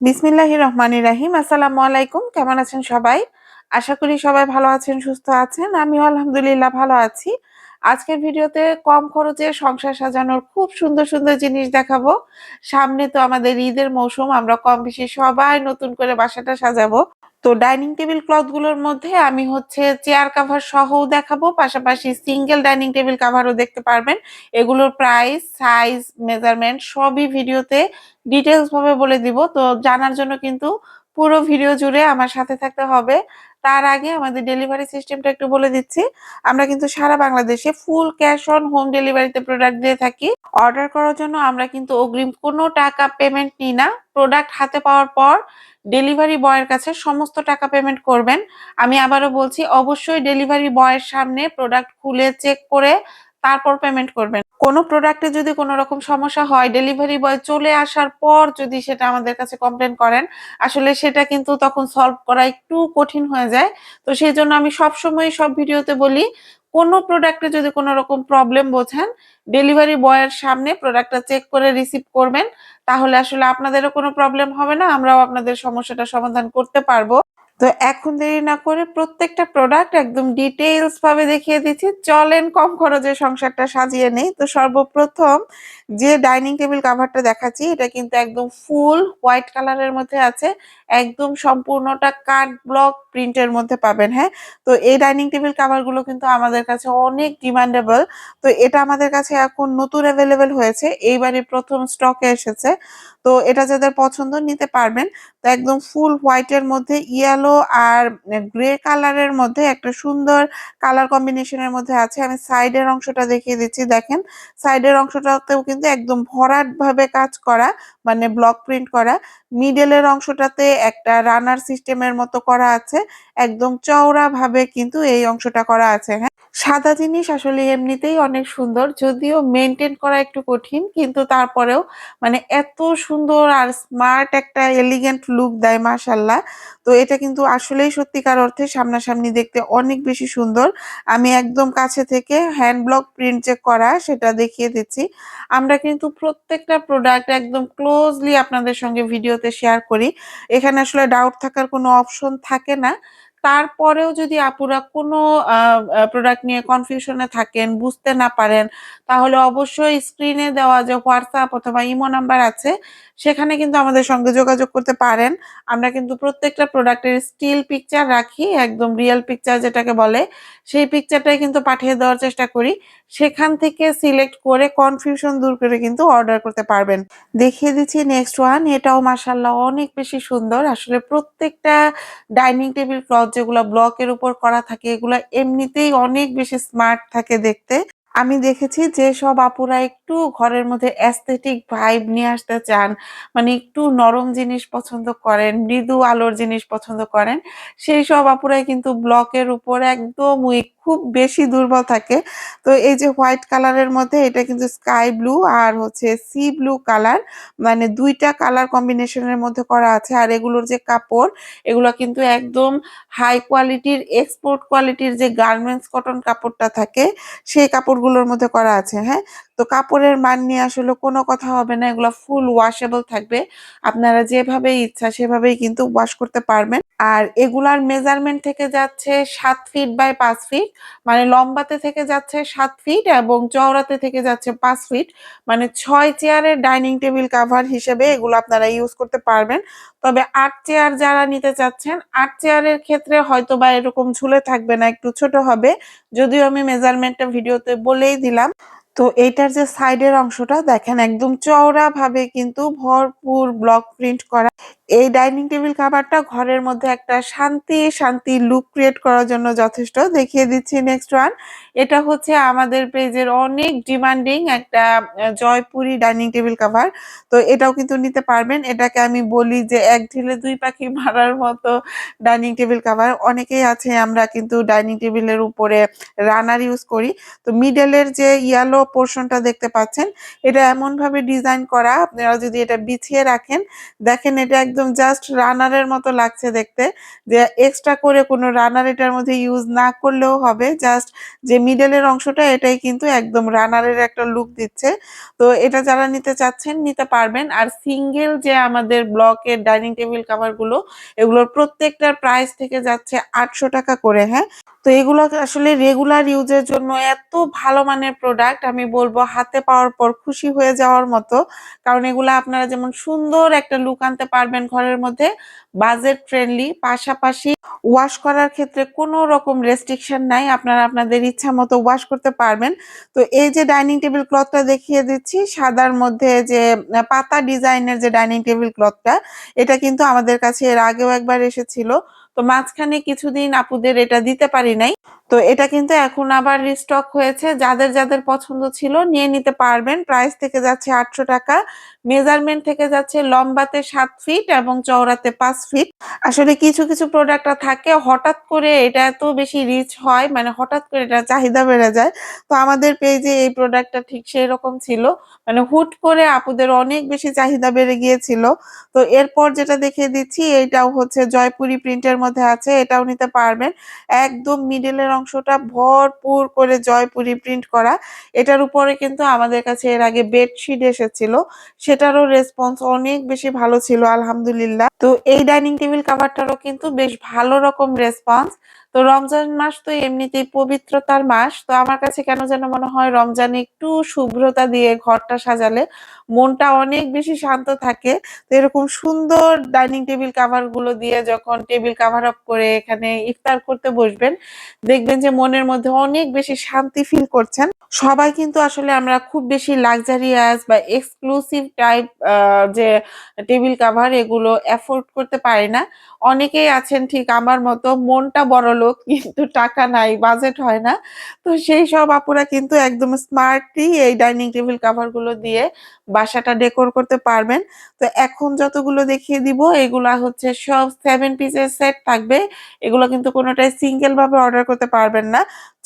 বিসমিল্লাহির রহমানির রাহিম। আসসালামু আলাইকুম। কেমন আছেন সবাই? আশা করি সবাই ভালো আছেন, সুস্থ আছেন। আমিও আলহামদুলিল্লাহ ভালো আছি। আজকের ভিডিওতে কম খরচে সংসার সাজানোর খুব সুন্দর, সুন্দর জিনিস দেখাবো। সামনে তো আমাদের ঈদের মৌসুম। আমরা কম বেশি সবাই নতুন করে বাসাটা সাজাবো। তো ডাইনিং টেবিল ক্লথ গুলোর মধ্যে আমি চেয়ার কাভার সহও দেখাবো। পাশাপাশি সিঙ্গেল ডাইনিং টেবিল কাভারও দেখতে পারবেন। এগুলোর প্রাইস, সাইজ, মেজারমেন্ট সবই ভিডিওতে ডিটেইলস ভাবে বলে দিব। তো জানার জন্য কিন্তু পুরো ভিডিও জুড়ে আমার সাথে থাকতে হবে। তার আগে আমাদের ডেলিভারি সিস্টেমটা একটু বলে দিচ্ছি। আমরা কিন্তু সারা বাংলাদেশে ফুল ক্যাশ অন হোম ডেলিভারিতে প্রোডাক্ট দিয়ে থাকি। অর্ডার করার জন্য আমরা কিন্তু অগ্রিম কোনো টাকা পেমেন্ট নিই না। প্রোডাক্ট হাতে পাওয়ার পর ডেলিভারি বয়ের কাছে সমস্ত টাকা পেমেন্ট করবেন। আমি আবারও বলছি, অবশ্যই ডেলিভারি বয়ের সামনে প্রোডাক্ট খুলে চেক করে তারপর পেমেন্ট করবেন। কোনো প্রোডাক্টে যদি কোনো রকম সমস্যা হয়, ডেলিভারি বয় চলে আসার পর যদি সেটা আমাদের কাছে কমপ্লেন করেন, আসলে সেটা কিন্তু তখন সলভ করা একটু কঠিন হয়ে যায়। তো সেজন্য আমি সবসময় সব ভিডিওতে বলি, কোনো প্রোডাক্টে যদি কোনো রকম প্রবলেম বোঝেন, ডেলিভারি বয়ের সামনে প্রোডাক্টটা চেক করে রিসিভ করবেন। তাহলে আসলে আপনাদেরও কোনো প্রবলেম হবে না, আমরাও আপনাদের সমস্যাটা সমাধান করতে পারবো। তো এখন দেরি না করে প্রত্যেকটা প্রোডাক্ট একদম ডিটেইলস ভাবে দেখিয়ে দিচ্ছি। চলেন কম খরচে সংসারটা সাজিয়ে নেই। তো সর্বপ্রথম যে ডাইনিং টেবিল কাভারটা দেখাচ্ছি, এটা কিন্তু একদম ফুল হোয়াইট কালারের মধ্যে আছে। একদম সম্পূর্ণটা কাঠ ব্লক প্রিন্টের মধ্যে পাবেন, হ্যাঁ? তো এই ডাইনিং টেবিল কাভার গুলো কিন্তু আমাদের কাছে অনেক ডিমান্ডেবল। তো এটা আমাদের কাছে এখন নতুন এভেলেবেল হয়েছে। এইবারই প্রথম স্টকে এসেছে। তো এটা যাদের পছন্দ নিতে পারবেন। তো একদম ফুল হোয়াইটের মধ্যে ইয়েলো আর গ্রে কালারের মধ্যে একটা সুন্দর কালার কম্বিনেশনের মধ্যে আছে। আমি সাইডের অংশটা দেখিয়ে দিচ্ছি। দেখেন, সাইডের অংশটাতেও কিন্তু একদম ভরাট ভাবে কাজ করা, মানে ব্লক প্রিন্ট করা। মিডলের অংশটাতে একটা রানার সিস্টেমের মতো করা আছে। একদম চওড়া ভাবে কিন্তু এই অংশটা করা আছে, হ্যাঁ? সাদা জিনিস আসলে এমনিতেই অনেক সুন্দর, যদিও মেইনটেইন করা একটু কঠিন, কিন্তু তারপরেও মানে এত সুন্দর আর স্মার্ট একটা এলিগেন্ট লুক দেয় মাশাআল্লাহ। তো এটা কিন্তু আসলেই সত্যিকার অর্থে সামনাসামনি দেখতে অনেক বেশি সুন্দর। আমি একদম কাছে থেকে হ্যান্ড ব্লক প্রিন্ট যে করা সেটা দেখিয়ে দিচ্ছি। আমরা কিন্তু প্রত্যেকটা প্রোডাক্ট একদম ক্লোজলি আপনাদের সঙ্গে ভিডিওতে শেয়ার করি। এখানে আসলে ডাউট থাকার কোনো অপশন থাকে না। তারপরেও যদি আপুরা কোনো আ আ প্রোডাক্ট নিয়ে কনফিউশন এ থাকেন, বুঝতে না পারেন, তাহলে অবশ্যই স্ক্রিনে দেওয়া যে WhatsApp অথবা ইমো নাম্বার আছে, সেখানে কিন্তু আমাদের সঙ্গে যোগাযোগ করতে পারেন। আমরা কিন্তু প্রত্যেকটা প্রোডাক্টের স্টিল পিকচার রাখি, একদম রিয়াল পিকচার যেটাকে বলে। সেই পিকচারটাই কিন্তু পাঠিয়ে দেওয়ার চেষ্টা করি। সেখান থেকে সিলেক্ট করে কনফিউশন দূর করে কিন্তু অর্ডার করতে পারবেন। দেখিয়ে দিচ্ছি নেক্সট ওয়ান। এটাও মাশাআল্লাহ অনেক বেশি সুন্দর। আসলে প্রত্যেকটা ডাইনিং টেবিল ক্লথ যেগুলা ব্লকের উপর করা থাকে, এগুলা এমনিতেই অনেক বেশি স্মার্ট থাকে দেখতে। আমি দেখেছি যেসব আপুরা একটু ঘরের মধ্যে অ্যাস্থেটিক ভাইব নিয়ে আসতে চান, মানে একটু নরম জিনিস পছন্দ করেন, মৃদু আলোর জিনিস পছন্দ করেন, সেইসব আপুরাই কিন্তু ব্লকের উপর একদম উইক, খুব বেশি দুর্বল থাকে। তো এই যে হোয়াইট কালারের মধ্যে এটা কিন্তু স্কাই ব্লু আর সি ব্লু কালার, মানে ২ টা কালার কম্বিনেশনের মধ্যে করা আছে। আর এগুলোর যে কাপড়, এগুলা কিন্তু একদম হাই কোয়ালিটির এক্সপোর্ট কোয়ালিটির যে গার্মেন্টস কটন কাপড়টা থাকে, সেই কাপড়গুলোর মধ্যে করা আছে, হ্যাঁ? তো কাপড়ের মান নিয়ে আসলে কোনো কথা হবে না। এগুলা ফুল ওয়াশেবল থাকবে। আপনারা যেভাবে ইচ্ছা সেভাবেই কিন্তু ওয়াশ করতে পারবেন। আর এগুলার মেজারমেন্ট থেকে যাচ্ছে ৭ ফিট বাই ৫ ফিট। মানে লম্বাতে থেকে যাচ্ছে ৭ ফিট এবং চওড়াতে থেকে যাচ্ছে ৫ ফিট। মানে ৬ চেয়ারের ডাইনিং টেবিল কাভার হিসেবে এগুলো আপনারা ইউজ করতে পারবেন। তবে ৮ চেয়ার যারা নিতে চাচ্ছেন, ৮ চেয়ারের ক্ষেত্রে হয়তোবা এরকম ঝুলে থাকবে না, একটু ছোট হবে। যদিও আমি মেজারমেন্টটা ভিডিওতে বলেই দিলাম। তো এইটার যে সাইডের অংশটা দেখেন, একদম চওড়া ভাবে কিন্তু ভরপুর ব্লক প্রিন্ট করা। এই ডাইনিং টেবিল কাভারটা ঘরের মধ্যে একটা শান্তি লুক ক্রিয়েট করার জন্য যথেষ্ট। দেখিয়ে দিচ্ছি নেক্সট ওয়ান। এটা হচ্ছে আমাদের পেজের অনেক ডিমান্ডিং একটা জয়পুরি ডাইনিং টেবিল কাভার। তো এটাও কিন্তু নিতে পারবেন। এটাকে আমি বলি যে এক ঢিলে ২ পাখি মারার মতো ডাইনিং টেবিল কাভার। অনেকেই আছে আমরা কিন্তু ডাইনিং টেবিলের উপরে রানার ইউজ করি। তো মিডলের যে ইয়েলো পোরশনটা দেখতে পাচ্ছেন, এটা এমনভাবে ডিজাইন করা, আপনারা যদি এটা বিছিয়ে রাখেন, দেখেন এটা একদম একদম জাস্ট রানারের মতো লাগছে দেখতে, যে এক্সট্রা করে কোনো রানার এটার মধ্যে ইউজ না করলেও হবে। জাস্ট যে মিডলের অংশটা এটাই কিন্তু একদম রানারের একটা লুক দিচ্ছে। তো এটা যারা নিতে চাচ্ছেন নিতে পারবেন। আর সিঙ্গেল যে আমাদের ব্লকের ডাইনিং টেবিল কভারগুলো, এগুলোর প্রত্যেকটার প্রাইস থেকে যাচ্ছে ৳৮০০ করে, হ্যাঁ? তো এগুলো আসলে রেগুলার ইউজের জন্য এত ভালো মানের প্রোডাক্ট, আমি বলব হাতে পাওয়ার পর খুশি হয়ে যাওয়ার মতো। কারণ এগুলা আপনারা যেমন সুন্দর একটা লুক আনতে পারবেন ঘরের মধ্যে, বাজেট ফ্রেন্ডলি, পাশাপাশি ওয়াশ করার ক্ষেত্রে কোনো রকম রেস্ট্রিকশন নাই। আপনারা আপনাদের ইচ্ছা মতো ওয়াশ করতে পারবেন। তো এই যে ডাইনিং টেবিল ক্লথটা দেখিয়ে দিচ্ছি, সাদার মধ্যে যে পাতা ডিজাইনের যে ডাইনিং টেবিল ক্লথটা, এটা কিন্তু আমাদের কাছে এর আগেও একবার এসেছিল। তো মাঝখানে কিছুদিন আপুদের এটা দিতে পারি নাই। তো এটা কিন্তু এখন আবার রিস্টক হয়েছে। যাদের পছন্দ ছিল নিয়ে নিতে পারবেন। প্রাইস থেকে যাচ্ছে ৳৮০০। মেজারমেন্ট থেকে যাচ্ছে লম্বাতে ৭ ফিট এবং চওড়াতে ৫ ফিট। আসলে কিছু প্রোডাক্ট থাকে হঠাৎ করে এটা এত বেশি রিচ হয়, মানে হঠাৎ করে এটার চাহিদা বেড়ে যায়। তো আমাদের পেজে এই প্রোডাক্টটা ঠিক সেরকম ছিল। মানে হুট করে আপুদের অনেক বেশি চাহিদা বেড়ে গিয়েছিল। তো এরপর যেটা দেখিয়ে দিচ্ছি, এইটাও হচ্ছে জয়পুরি প্রিন্টের মধ্যে আছে। এটাও নিতে পারবেন। একদম মিডলের অংশটা ভরপুর করে জয়পুরি প্রিন্ট করা। এটার উপরে কিন্তু আমাদের কাছে এর আগে বেডশিট এসেছিল। সেটারও রেসপন্স অনেক বেশি ভালো ছিল আলহামদুলিল্লাহ। তো এই ডাইনিং টেবিল কভারটারও কিন্তু বেশ ভালো রকম রেসপন্স। তো রমজান মাস তো এমনিতেই পবিত্রতার মাস। তো আমার কাছে কেন যেন মনে হয় রমজানে একটু শুভ্রতা দিয়ে ঘরটা সাজালে মনটা অনেক বেশি শান্ত থাকে। তো এরকম সুন্দর ডাইনিং টেবিল কাভার গুলো দিয়ে যখন টেবিল কাভার আপ করে এখানে ইফতার করতে বসবেন, দেখবেন যে মনের মধ্যে অনেক বেশি শান্তি ফিল করছেন। সবাই কিন্তু আসলে আমরা খুব বেশি লাক্সারিয়াস বা এক্সক্লুসিভ টাইপ যে টেবিল কাভার এগুলো এফোর্ড করতে পারি না। অনেকেই আছেন ঠিক আমার মতো, মনটা বড়লোক কিন্তু টাকা নাই, বাজেট হয় না। তো সেই সব আপুরা কিন্তু একদম স্মার্টলি এই ডাইনিং টেবিল কাভার গুলো দিয়ে বাসাটা ডেকোর করতে পারবেন। তো এখন যতগুলো দেখিয়ে দিব এগুলা হচ্ছে সব 7 পিসের সেট থাকবে। এগুলো কিন্তু কোনটাই সিঙ্গেল ভাবে অর্ডার করতে পারবেন না।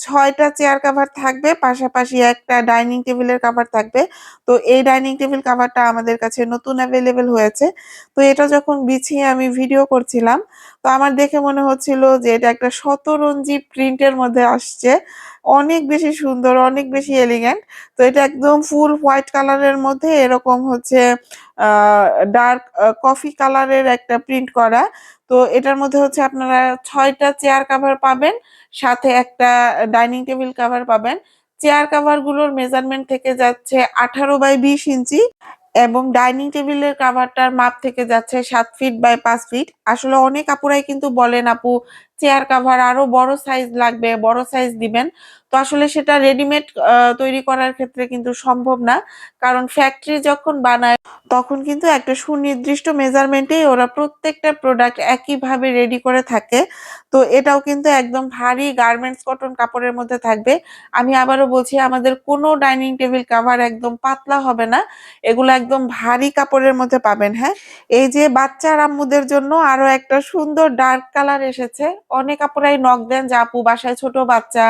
৬ টা চেয়ার কভার থাকবে, পাশাপাশি একটা ডাইনিং টেবিলের কভার থাকবে। তো এই ডাইনিং টেবিল কভারটা আমাদের কাছে নতুন এভেইলেবল হয়েছে। তো এটা যখন বিছিয়ে আমি ভিডিও করছিলাম, তো আমার দেখে মনে হচ্ছিল যে এটা একটা শতরঞ্জি প্রিন্টের মধ্যে আসছে। অনেক বেশি সুন্দর, অনেক বেশি এলিগ্যান্ট। তো এটা একদম ফুল হোয়াইট কালারের মধ্যে এরকম হচ্ছে আ ডার্ক কফি কালারের একটা প্রিন্ট করা। তো এটার মধ্যে হচ্ছে আপনারা ৬ টা চেয়ার কভার পাবেন, সাথে একটা ডাইনিং টেবিল কভার পাবেন। চেয়ার কভার গুলোর মেজারমেন্ট থেকে যাচ্ছে 18/20 ইঞ্চি এবং ডাইনিং টেবিলের কভারটার মাপ থেকে যাচ্ছে ৭ ফিট বাই ৫ ফিট। আসলে অনেক আপুরাই কিন্তু বলেন, "আপু চেয়ার কভার আরো বড় সাইজ লাগবে, বড় সাইজ দিবেন।" তো আসলে সেটা রেডিমেড তৈরি করার ক্ষেত্রে কিন্তু সম্ভব না। কারণ ফ্যাক্টরি যখন বানায় তখন কিন্তু একটা সুনির্দিষ্ট মেজারমেন্টেই ওরা প্রত্যেকটা প্রোডাক্ট একইভাবে রেডি করে থাকে। তো এটাও কিন্তু একদম ভারী গার্মেন্টস কটন কাপড়ের মধ্যে থাকবে। আমি আবারও বলছি, আমাদের কোনো ডাইনিং টেবিল কভার একদম পাতলা হবে না। এগুলো একদম ভারী কাপড়ের মধ্যে পাবেন, হ্যাঁ? এই যে বাচ্চার আম্মুদের জন্য আরো একটা সুন্দর ডার্ক কালার এসেছে। অনেক আপুরাই নক দেন যে, "আপু বাসায় ছোট বাচ্চা,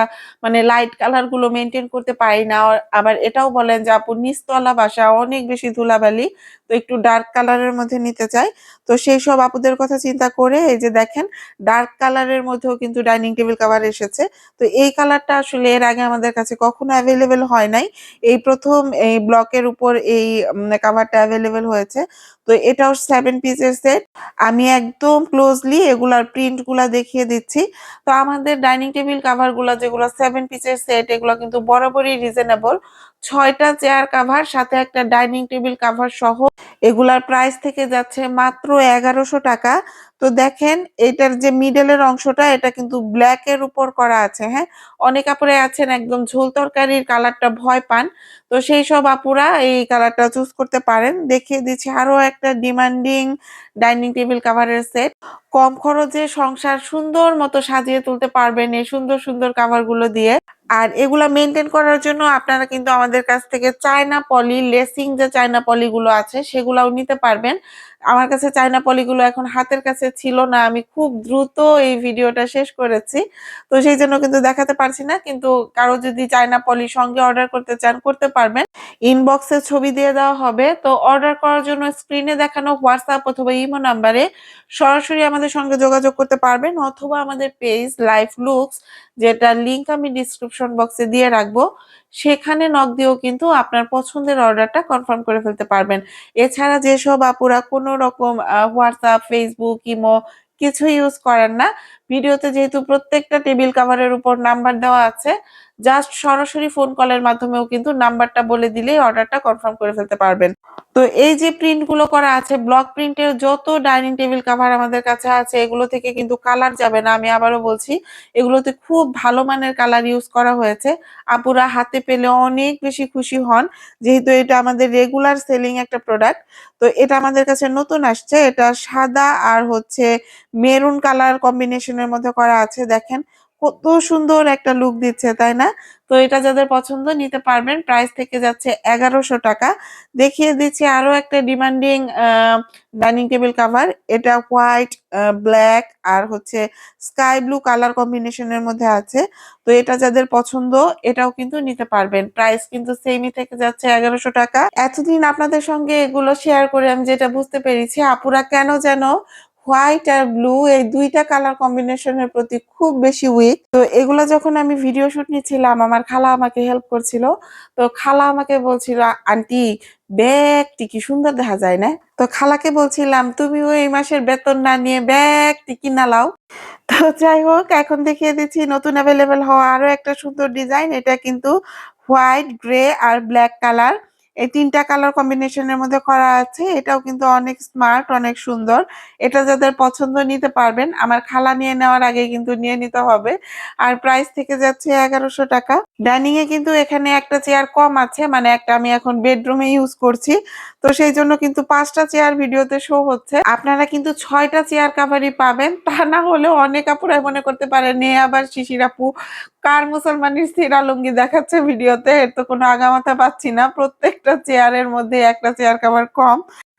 মানে লাইট কালার গুলো মেইনটেইন করতে পারি না।" আবার এটাও বলেন যে, "আপু নিচতলা বাসা, অনেক বেশি ধুলাবালি। তো একটু ডার্ক কালারের মধ্যে নিতে চাই।" তো সেইসব আপুদের কথা চিন্তা করে এই যে দেখেন ডার্ক কালারের মধ্যেও কিন্তু ডাইনিং টেবিল কভার এসেছে। তো এই কালারটা আসলে এর আগে আমাদের কাছে কখনো এভেইলেবল হয় নাই। এই ১ম এই ব্লকের উপর এই কভারটা এভেইলেবল হয়েছে। তো এটাও 7 পিসের সেট। আমি একদম ক্লোজলি এগুলার প্রিন্ট গুলা দেখিয়ে দিচ্ছি। তো আমাদের ডাইনিং টেবিল কভার গুলা যেগুলো 7 পিসের সেট, এগুলো কিন্তু বরাবরই রিজনেবল। ৬ টা চেয়ার কভার সাথে একটা ডাইনিং টেবিল কভার সহ এগুলার প্রাইস থেকে যাচ্ছে মাত্র ৳১১০০। তো দেখেন এটার যে মিডলের অংশটা এটা কিন্তু ব্লাক এর উপর করা আছে, হ্যাঁ? অনেক আপুরাই আছেন একদম ঝোল তরকারির কালারটা ভয় পান। তো সেইসব আপুরা এই কালারটা চুজ করতে পারেন। দেখিয়ে দিচ্ছি আরো একটা ডিমান্ডিং ডাইনিং টেবিল কভারের সেট। কম খরচে সংসার সুন্দর মতো সাজিয়ে তুলতে পারবেন এই সুন্দর কভার গুলো দিয়ে। আর এগুলা মেইনটেইন করার জন্য আপনারা কিন্তু আমাদের কাছ থেকে চায়না পলি, লেসিং যে চায়না পলি গুলো আছে সেগুলাও নিতে পারবেন। আমার কাছে চায়না পলিগুলো এখন হাতের কাছে ছিল না, আমি খুব দ্রুত এই ভিডিওটা শেষ করেছি, তো সেই জন্য কিন্তু দেখাতে পারছি না। কিন্তু কারো যদি চায়না পলি সঙ্গে অর্ডার করতে চান করতে পারবেন, ইনবক্সে ছবি দিয়ে দেওয়া হবে। তো অর্ডার করার জন্য স্ক্রিনে দেখানো হোয়াটসঅ্যাপ অথবা ইমো নাম্বারে সরাসরি আমাদের সঙ্গে যোগাযোগ করতে পারবেন, অথবা আমাদের পেজ লাইফ লুকস, যেটা লিংক আমি ডিসক্রিপশন বক্সে দিয়ে রাখবো, সেখানে নক দিয়েও কিন্তু আপনার পছন্দের অর্ডারটা কনফার্ম করে ফেলতে পারবেন। এছাড়া যেসব আপুরা কোনো রকম হোয়াটসঅ্যাপ, ফেসবুক, ইমো কিছু ইউজ করেন না, ভিডিওতে যেহেতু প্রত্যেকটা টেবিল কভারের উপর নাম্বার দেওয়া আছে, জাস্ট সরাসরি ফোন কলের মাধ্যমেও কিন্তু নাম্বারটা বলে দিলেই অর্ডারটা কনফার্ম করে ফেলতে পারবেন। তো এই যে প্রিন্ট গুলো করা আছে, ব্লক প্রিন্টের যত ডাইনিং টেবিল কভার আমাদের কাছে আছে, এগুলো থেকে কিন্তু কালার যাবে না। আমি আবারও বলছি, এগুলোতে খুব ভালো মানের কালার ইউজ করা হয়েছে। আপুরা হাতে পেলে অনেক বেশি খুশি হন, যেহেতু এটা আমাদের রেগুলার সেলিং একটা প্রোডাক্ট। তো এটা আমাদের কাছে নতুন আসছে, এটা সাদা আর হচ্ছে মেরুন কালার কম্বিনেশনের মধ্যে করা আছে। দেখেন কত সুন্দর একটা লুক দিচ্ছে, তাই না? তো এটা যাদের পছন্দ নিতে পারবেন। প্রাইস থেকে যাচ্ছে ১১০০ টাকা। দেখিয়ে দিচ্ছি আরো একটা ডিমান্ডিং ডাইনিং টেবিল কাভার। এটা হোয়াইট, ব্ল্যাক আর হচ্ছে স্কাই ব্লু কালার কম্বিনেশনের মধ্যে আছে। তো এটা যাদের পছন্দ এটাও কিন্তু নিতে পারবেন। প্রাইস কিন্তু সেমই থেকে যাচ্ছে ১১০০ টাকা। এতদিন আপনাদের সঙ্গে এগুলো শেয়ার করে আমি যেটা বুঝতে পেরেছি, আপুরা কেন যেন হোয়াইট আর ব্লু এই দুইটা কালার কম্বিনেশনের প্রতি খুব বেশি উইক। তো এগুলো যখন আমি ভিডিও শুট নিচ্ছিলাম, আমার খালা আমাকে হেল্প করছিল। তো খালা আমাকে বলছিল, আন্টি ব্যাগটি কি সুন্দর দেখা যায় না? তো খালাকে বলছিলাম, তুমিও এই মাসের বেতন না নিয়ে ব্যাগটি কিনা লাও। তো যাই হোক, এখন দেখিয়ে দিচ্ছি নতুন অ্যাভেলেবেল হওয়া আরো একটা সুন্দর ডিজাইন। এটা কিন্তু হোয়াইট, গ্রে আর ব্ল্যাক কালার, এই ৩টা কালার কম্বিনেশনের মধ্যে করা আছে। এটাও কিন্তু অনেক স্মার্ট, অনেক সুন্দর। এটা যাদের পছন্দ নিতে পারবেন। আমার খালা নিয়ে নেওয়ার আগে কিন্তু নিয়ে নিতে হবে। আর প্রাইস থেকে যাচ্ছে ১১০০ টাকা। ডাইনিং এ কিন্তু এখানে একটা চেয়ার কম আছে, মানে একটা আমি এখন বেডরুমে ইউজ করছি। তো সেই জন্য কিন্তু ৫টা চেয়ার ভিডিওতে শো হচ্ছে। আপনারা কিন্তু ৬টা চেয়ার কাভারই পাবেন। তা না হলে অনেক আপুরাই মনে করতে পারেন এ আবার শিশির আপু কার মুসলমানের ছেঁড়া লুঙ্গি দেখাচ্ছে ভিডিওতে, এর তো কোনো আগামাথা পাচ্ছি না। প্রত্যেকটা চেয়ারের মধ্যে একটা চেয়ার কাভার কম।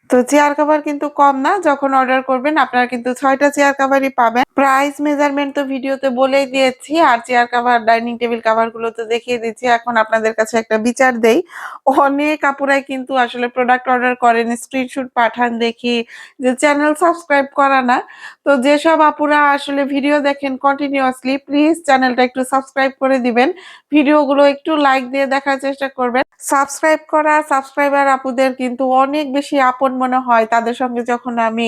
তো চেয়ার কভার কিন্তু কম না, যখন অর্ডার করবেন আপনারা কিন্তু ৬টা চেয়ার কভারই পাবেন। প্রাইস মেজারমেন্ট তো ভিডিওতে বলেই দিয়েছি, আর chair cover, dining table cover গুলো তো দেখিয়ে দিচ্ছি। এখন আপনাদের কাছে একটা বিচার দেই। অনেক আপুরাই কিন্তু আসলে প্রোডাক্ট অর্ডার করেন, স্ক্রিনশট পাঠান দেখি যে চ্যানেল সাবস্ক্রাইব করা না। তো যেসব আপুরা আসলে ভিডিও দেখেন কন্টিনিউয়াসলি, প্লিজ চ্যানেলটা একটু সাবস্ক্রাইব করে দিবেন। ভিডিওগুলো একটু লাইক দিয়ে দেখার চেষ্টা করবেন। সাবস্ক্রাইব করা সাবস্ক্রাইবার আপুদের কিন্তু অনেক বেশি আপন মনে হয়। তাদের সঙ্গে যখন আমি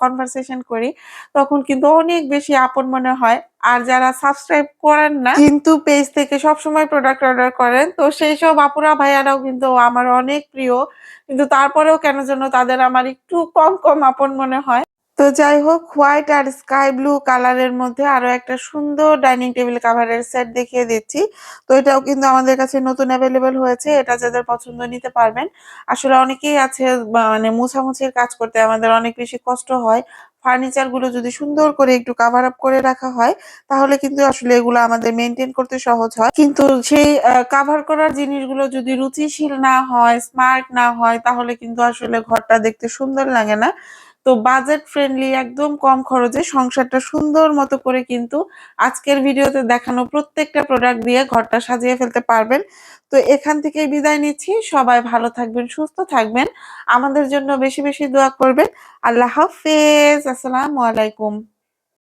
কনভারসেশন করি, তখন কিন্তু অনেক বেশি আপন মনে হয়। আর যারা সাবস্ক্রাইব করেন না কিন্তু পেজ থেকে সবসময় প্রোডাক্ট অর্ডার করেন, তো সেইসব আপুরা ভাইয়ারাও কিন্তু আমার অনেক প্রিয়। কিন্তু তারপরেও কেন যেন তাদের আমার একটু কম আপন মনে হয়। তো যাই হোক, হোয়াইট আর স্কাই ব্লু কালারের মধ্যে আরো একটা সুন্দর ডাইনিং টেবিল কাভারের সেট দেখিয়ে দিচ্ছি। তো এটাও কিন্তু আমাদের কাছে নতুন অ্যাভেলেবেল হয়েছে। এটা যাদের পছন্দ নিতে পারবেন। আসলে অনেকেই আছে মানে মোছামুছির কাজ করতে আমাদের অনেক বেশি কষ্ট হয়। ফার্নিচার গুলো যদি সুন্দর করে একটু কাভার আপ করে রাখা হয়, তাহলে কিন্তু আসলে এগুলো আমাদের মেইনটেইন করতে সহজ হয়। কিন্তু সেই কাভার করার জিনিসগুলো যদি রুচিশীল না হয়, স্মার্ট না হয়, তাহলে কিন্তু আসলে ঘরটা দেখতে সুন্দর লাগে না। তো বাজেট ফ্রেন্ডলি, একদম কম খরচে সংসারটা সুন্দর মতো করে কিন্তু আজকের ভিডিওতে দেখানো প্রত্যেকটা প্রোডাক্ট দিয়ে ঘরটা সাজিয়ে ফেলতে পারবেন। তো এখান থেকেই বিদায় নিচ্ছি। সবাই ভালো থাকবেন, সুস্থ থাকবেন। আমাদের জন্য বেশি দোয়া করবেন। আল্লাহ হাফেজ। আসসালামু আলাইকুম।